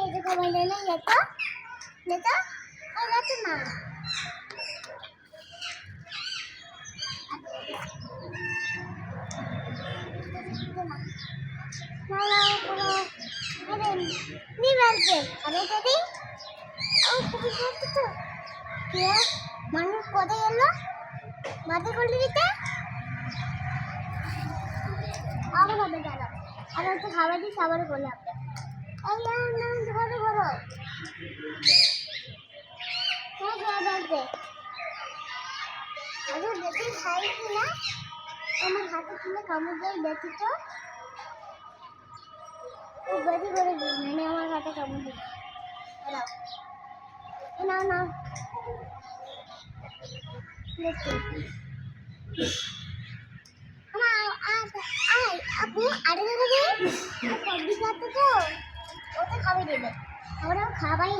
itu komandannya ya toh? Ya toh? Oh, ya tuh nah. Kalau ada ini berarti ada tadi. Oh, tapi itu tuh. Ya, mana kode ya lo? Mati kode itu? Apa kode kalau? Ada tuh khabar di sabar kode apa? Ya, nang kode kode. Kau berarti. Aduh, jadi saya kira, আমার হাতে তুলে কামড় দেয় দেখি তো ও body করে মানে আমার হাতে কামড় দিল না না দেখি আপু আরে দেবে সবজি খাতে তো ওটা খাবে দেবে আমরা খাবাই